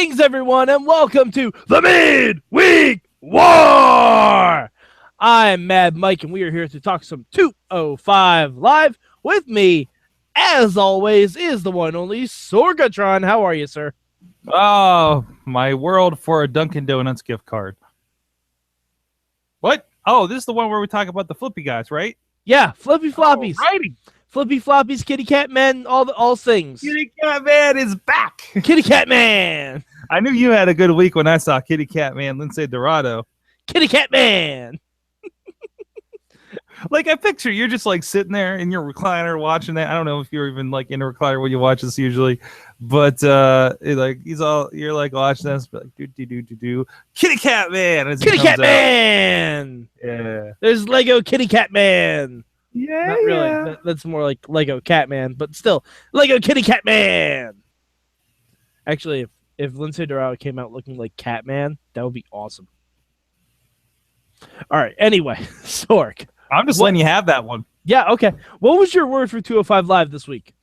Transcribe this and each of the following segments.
Greetings, everyone, and welcome to the Midweek War! I'm Mad Mike, and we are here to talk some 205 Live. With me, as always, is the one and only Sorgatron. How are you, sir? Oh, my world for a Dunkin' Donuts gift card. What? Oh, this is the one where we talk about the flippy guys, right? Yeah, Flippy Floppies. Righty. Flippy Floppies, Kitty Cat Man, all things. Kitty Cat Man is back. Kitty Cat Man. I knew you had a good week when I saw Kitty Cat Man, Lindsay Dorado. Kitty Cat Man. Like, I picture you're just like sitting there in your recliner watching that. I don't know if you're even like in a recliner when you watch this usually, but you're like watching this, but like do Kitty Cat Man. Kitty Cat Man. Yeah. There's Lego Kitty Cat Man. Yeah. Not really. Yeah. That's more like Lego Catman, but still Lego Kitty Cat Man. Actually, if Lindsay Dorado came out looking like Catman, that would be awesome. All right. Anyway, Sorg. I'm just letting you have that one. Yeah, okay. What was your word for 205 Live this week?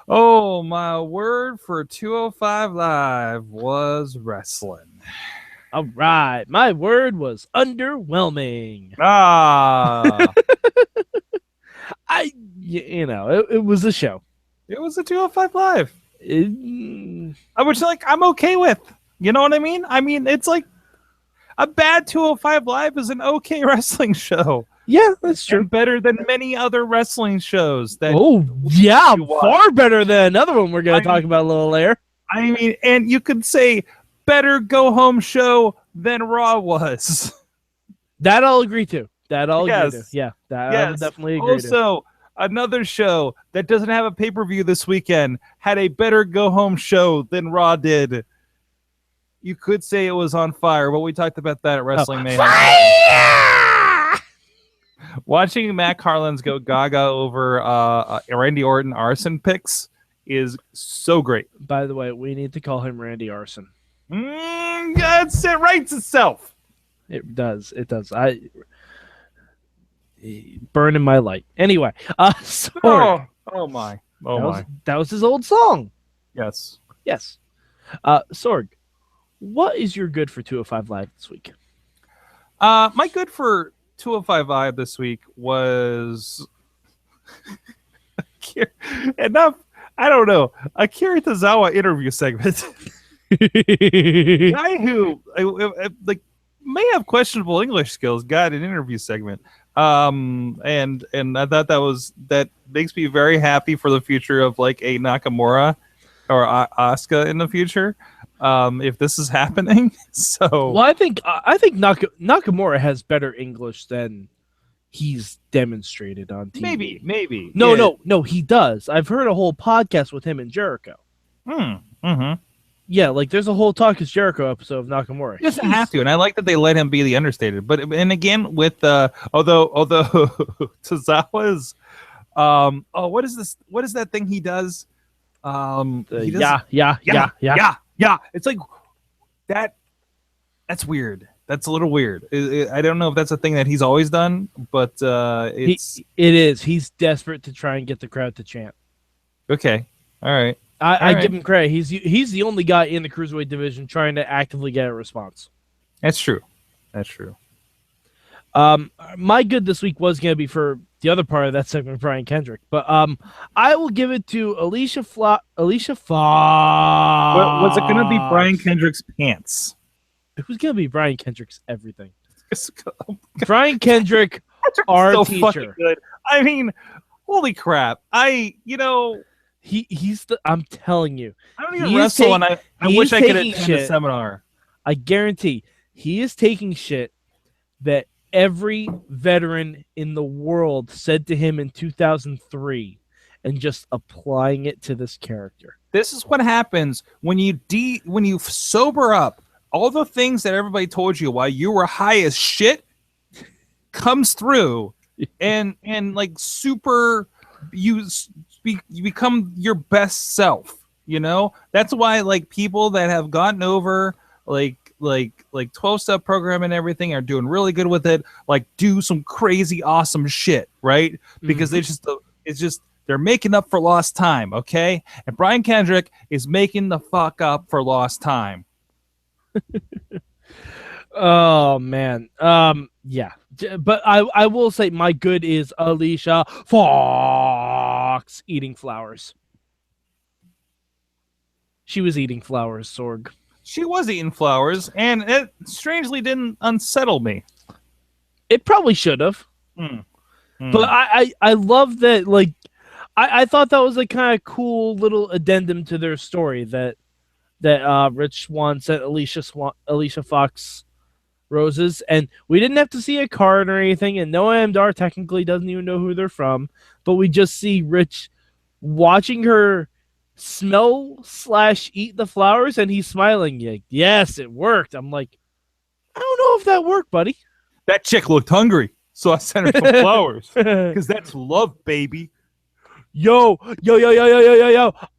Oh, my word for 205 Live was wrestling. All right. My word was underwhelming. Ah. It was a show. It was a 205 Live. I'm okay with. You know what I mean? I mean, it's like a bad 205 Live is an okay wrestling show. Yeah, that's true. And better than many other wrestling shows. Far better than another one we're going to talk about a little later. I mean, and you could say better go-home show than Raw was. That I'll agree to. Agree to. Yeah, I'll definitely agree to. Also, another show that doesn't have a pay-per-view this weekend had a better go-home show than Raw did. You could say it was on fire, but we talked about that at Wrestling Mayhem. Fire! Watching Matt Carlins go gaga over Randy Orton arson picks is so great. By the way, we need to call him Randy Arson. It writes itself. It does. It does. Burn in my light. Anyway, Sorg. Oh my. That was his old song. Yes. Sorg, what is your good for 205 Live this week? My good for 205 Live this week was enough. I don't know. Akira Tozawa interview segment. Guy who may have questionable English skills got an interview segment. And I thought that makes me very happy for the future of like a Nakamura or Asuka in the future. If this is happening, so well, I think Nakamura has better English than he's demonstrated on TV. Maybe. No, he does. I've heard a whole podcast with him and Jericho. Mm-hmm. Yeah, like there's a whole Talk is Jericho episode of Nakamura. He doesn't have to, and I like that they let him be the understated. But and again with although Tozawa's what is this? What is that thing he does? Yeah. It's like that. That's weird. That's a little weird. I don't know if that's a thing that he's always done, but it is. He's desperate to try and get the crowd to chant. Okay. All right. I give him credit. He's the only guy in the Cruiserweight division trying to actively get a response. That's true. My good this week was going to be for the other part of that segment, Brian Kendrick, but I will give it to Alicia Fox. Was it going to be Brian Kendrick's pants? It was going to be Brian Kendrick's everything. Brian Kendrick, our so teacher. Fucking good. I mean, holy crap! I'm telling you. I don't even wrestle, and I wish I could attend a seminar. I guarantee he is taking shit that every veteran in the world said to him in 2003 and just applying it to this character. This is what happens when you sober up. All the things that everybody told you while you were high as shit comes through, and like super you become your best self. You know, that's why like people that have gotten over like 12-step program and everything are doing really good with it. Like do some crazy awesome shit, right? Because it's just They're making up for lost time, okay? And Brian Kendrick is making the fuck up for lost time. Oh man. Yeah. But I will say my good is Alicia Fox eating flowers. She was eating flowers, Sorg. She was eating flowers, and it strangely didn't unsettle me. It probably should have. But I love that, like, I thought that was a kind of cool little addendum to their story that Rich Swann sent Alicia Fox roses, and we didn't have to see a card or anything, and Noah Amdar technically doesn't even know who they're from, but we just see Rich watching her smell/eat the flowers, and he's smiling. Like, yes, it worked. I'm like, I don't know if that worked, buddy. That chick looked hungry, so I sent her some flowers because that's love, baby. Yo!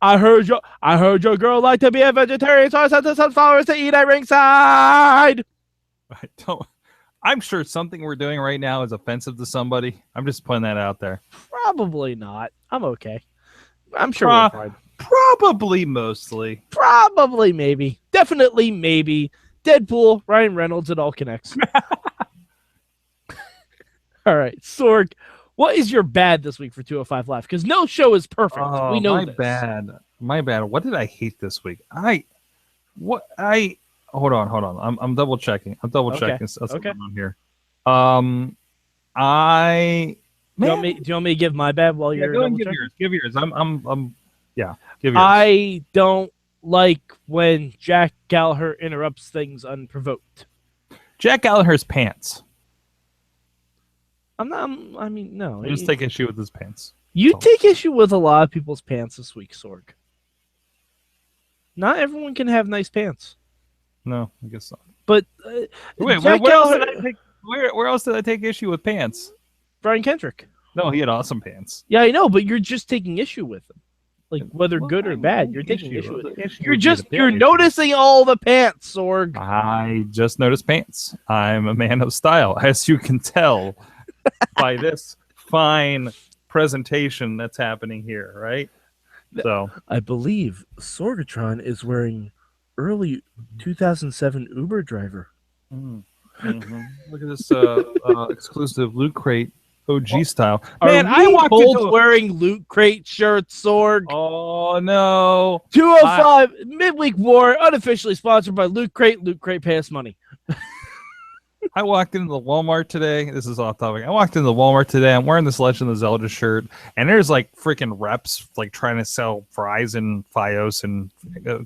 I heard your girl like to be a vegetarian, so I sent her some flowers to eat at ringside. I'm sure something we're doing right now is offensive to somebody. I'm just putting that out there. Probably not. I'm okay. I'm sure we're fine. Probably, mostly. Probably, maybe. Definitely, maybe. Deadpool, Ryan Reynolds, it all connects. All right, Sorg, what is your bad this week for 205 Live? Because no show is perfect. We know this. My bad. What did I hate this week? Hold on. I'm double checking. That's what's going on here. Do you want me to give my bad while you're go and give yours? Give yours. Give yours. I don't like when Jack Gallagher interrupts things unprovoked. Jack Gallagher's pants. No. I just take issue with his pants. You take issue with a lot of people's pants this week, Sorg. Not everyone can have nice pants. No, I guess not. But wait, where else did I take issue with pants? Brian Kendrick. No, he had awesome pants. Yeah, I know, but you're just taking issue with them. Like, whether good or bad, you're taking issue with it. You're noticing all the pants, Sorg. I just noticed pants. I'm a man of style, as you can tell by this fine presentation that's happening here, right? So I believe Sorgatron is wearing early 2007 Uber driver. Mm-hmm. Look at this exclusive Loot Crate OG style. Man, I walked into wearing Loot Crate shirts, Sorg. Oh no! 205 Midweek War, unofficially sponsored by Loot Crate. Loot Crate pay us money. I walked into the Walmart today. This is off topic. I walked into the Walmart today. I'm wearing this Legend of Zelda shirt, and there's like freaking reps like trying to sell Verizon, Fios, and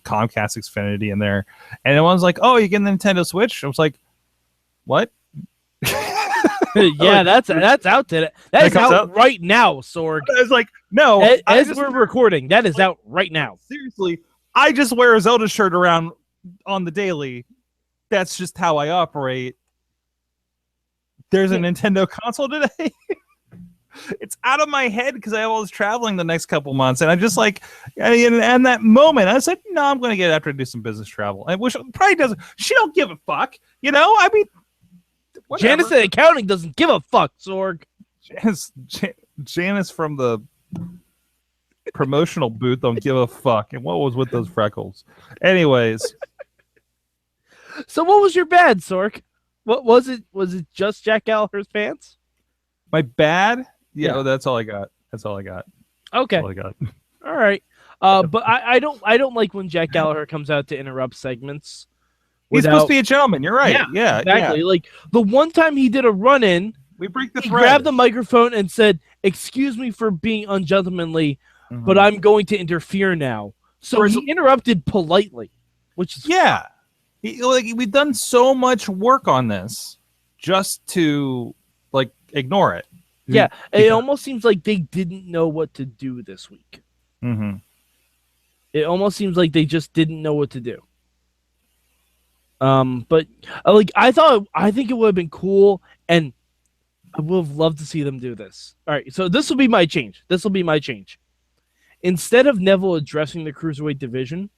Comcast Xfinity in there. And everyone's like, "Oh, you getting the Nintendo Switch?" I was like, "What?" Yeah, that's out today. That is out right now, Sorg. I was like, "No." As we're recording, that is out right now. Seriously, I just wear a Zelda shirt around on the daily. That's just how I operate. There's a Nintendo console today. It's out of my head because I was traveling the next couple months, and I just like, and that moment, I said, "No, I'm going to get after do some business travel." And which probably doesn't. She don't give a fuck, you know. I mean, whatever. Janice at accounting doesn't give a fuck, Sorg. Janice from the promotional booth don't give a fuck. And what was with those freckles? Anyways, so what was your bad, Sorg? What was it? Was it just Jack Gallagher's pants? My bad? Yeah. That's all I got. Okay. That's all I got. All right. But I don't like when Jack Gallagher comes out to interrupt segments. He's supposed to be a gentleman. You're right. Yeah, exactly. Yeah. Like the one time he did a run-in, he grabbed the microphone and said, "Excuse me for being ungentlemanly, but I'm going to interfere now." So he interrupted politely, which is fun. We've done so much work on this just to like ignore it. Yeah, it almost seems like they didn't know what to do this week. Mm-hmm. It almost seems like they just didn't know what to do. But like I think it would have been cool, and I would have loved to see them do this. All right, so this will be my change. Instead of Neville addressing the Cruiserweight division,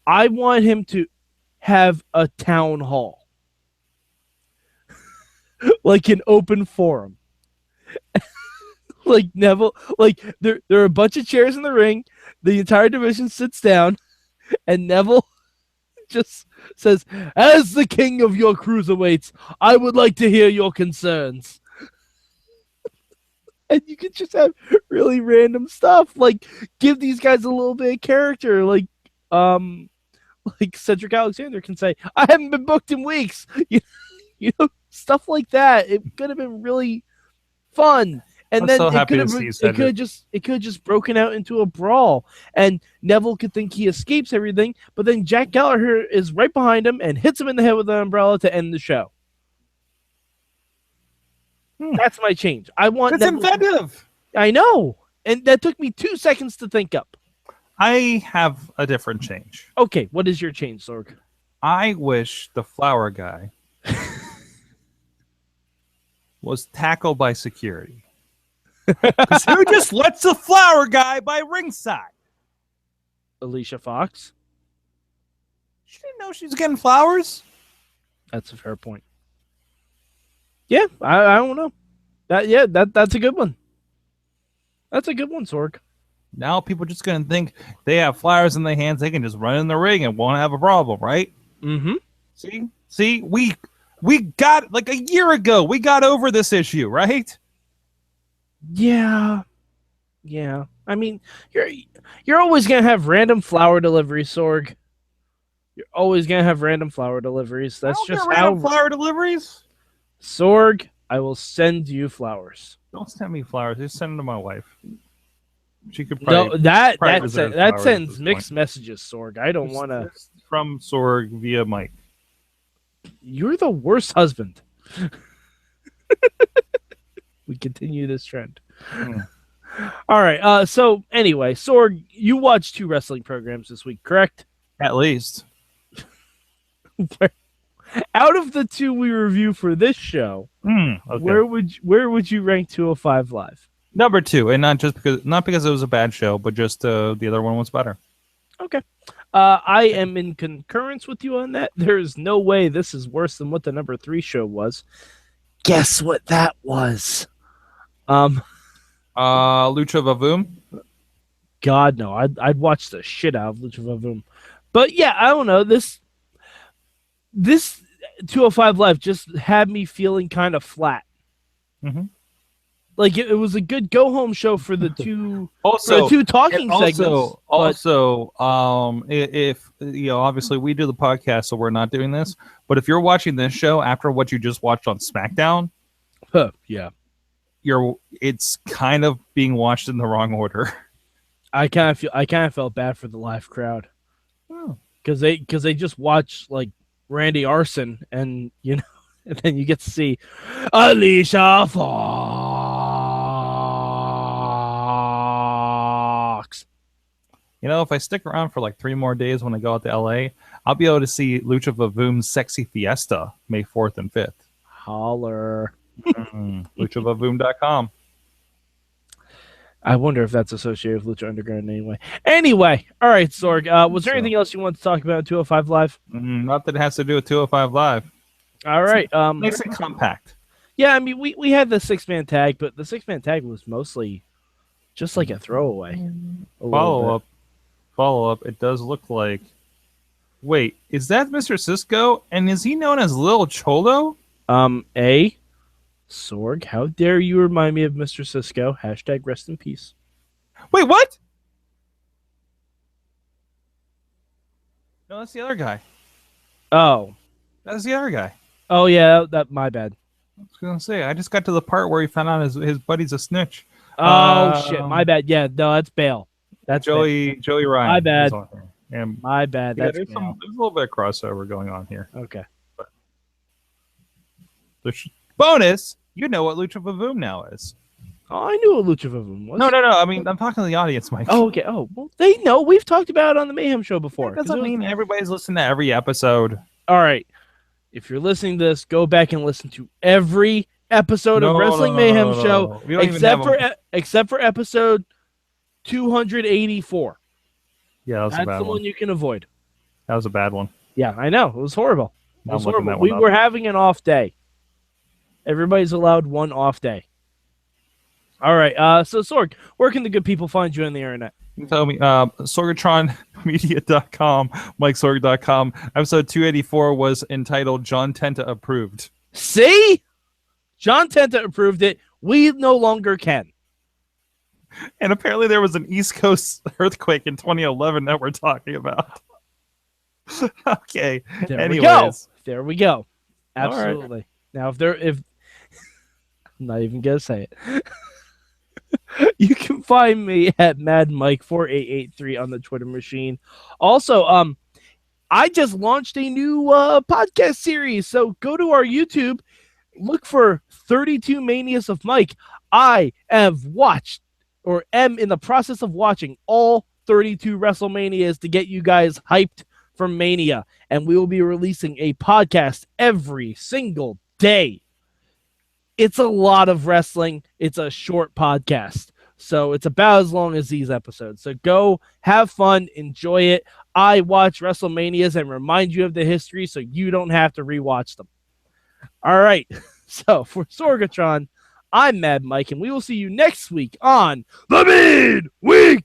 I want him to have a town hall. Like an open forum. Like Neville, like there are a bunch of chairs in the ring. The entire division sits down, and Neville just says, "As the king of your cruiserweights, I would like to hear your concerns." And you could just have really random stuff, like give these guys a little bit of character, like Cedric Alexander can say, "I haven't been booked in weeks," you know, stuff like that. It could have been really fun. And I'm then so it happy could to have see it could Cedric. have just broken out into a brawl, and Neville could think he escapes everything, but then Jack Gallagher is right behind him and hits him in the head with an umbrella to end the show. That's my change. I want That's Neville. inventive. I know, and that took me 2 seconds to think up. I have a different change. Okay, what is your change, Sorg? I wish the flower guy was tackled by security. Because who just lets the flower guy by ringside? Alicia Fox? She didn't know she was getting flowers. That's a fair point. Yeah, I don't know. That's a good one. That's a good one, Sorg. Now people are just going to think they have flowers in their hands. They can just run in the ring and won't have a problem, right? Mm-hmm. See, we got, like a year ago, we got over this issue, right? Yeah. I mean, you're always gonna have random flower deliveries, Sorg. You're always gonna have random flower deliveries. That's just how flower deliveries. Sorg, I will send you flowers. Don't send me flowers. Just send them to my wife. She could probably. No, that flowers sends mixed messages, Sorg. I don't want to. From Sorg via Mike. You're the worst husband. We continue this trend. All right. So anyway, Sorg, you watched 2 wrestling programs this week, correct? At least. Out of the 2 we review for this show, Okay. where would you rank 205 Live? Number 2, and not because it was a bad show, but just the other one was better. Okay. I am in concurrence with you on that. There's no way this is worse than what the number 3 show was. Guess what that was? Lucha Vavoom. God no, I'd watch the shit out of Lucha Vavoom. But yeah, I don't know. This 205 Live just had me feeling kind of flat. Mm-hmm. Like it was a good go home show for the 2 also 2 talking segments. If obviously we do the podcast, so we're not doing this. But if you're watching this show after what you just watched on SmackDown, yeah, it's kind of being watched in the wrong order. I kind of felt bad for the live crowd because they just watched like Randy Orton and and then you get to see Alicia Fox. If I stick around for like 3 more days when I go out to LA, I'll be able to see Lucha Vavoom's Sexy Fiesta May 4th and 5th. Holler. LuchaVavoom.com. I wonder if that's associated with Lucha Underground anyway. Anyway, all right, Sorg. Was there anything else you want to talk about in 205 Live? Not that it has to do with 205 Live. All right. Makes it compact. Yeah, I mean, we had the 6-man tag, but the 6-man tag was mostly just like a throwaway. Follow up. It does look like. Wait, is that Mr. Cisco? And is he known as Lil Cholo? Sorg, how dare you remind me of Mr. Cisco? # rest in peace. Wait, what? No, that's the other guy. Oh. That's the other guy. Oh, yeah, that my bad. I was going to say, I just got to the part where he found out his buddy's a snitch. Oh, shit, my bad. Yeah, no, that's Bale. That's Joey Ryan. My bad. And my bad. Yeah, there's a little bit of crossover going on here. Okay. But bonus, you know what Lucha Vavoom now is. Oh, I knew what Lucha Vavoom was. No. I mean, I'm talking to the audience, Mike. Oh, okay. Oh, well, they know. We've talked about it on the Mayhem Show before. That doesn't mean everybody's listening to every episode. All right. If you're listening to this, go back and listen to every episode of Wrestling Mayhem Show, except for episode 284. Yeah, that's the one you can avoid. That was a bad one. Yeah, I know. It was horrible. We up. were having an off day. Everybody's allowed one off day. All right. So Sorg, where can the good people find you on the internet? You can tell me, sorgatronmedia.com, MikeSorg.com. Episode 284 was entitled John Tenta Approved. See? John Tenta approved it. We no longer can. And apparently there was an East Coast earthquake in 2011 that we're talking about. Okay. There we go. Absolutely. Right. Now, if I'm not even gonna say it. You can find me at MadMike4883 on the Twitter machine. Also, I just launched a new podcast series, so go to our YouTube, look for 32 Manias of Mike. I have watched, or am in the process of watching, all 32 WrestleManias to get you guys hyped for Mania, and we will be releasing a podcast every single day. It's a lot of wrestling. It's a short podcast, so it's about as long as these episodes. So go have fun, enjoy it. I watch WrestleManias and remind you of the history so you don't have to rewatch them. All right, so for Sorgatron, I'm Mad Mike, and we will see you next week on The Midweek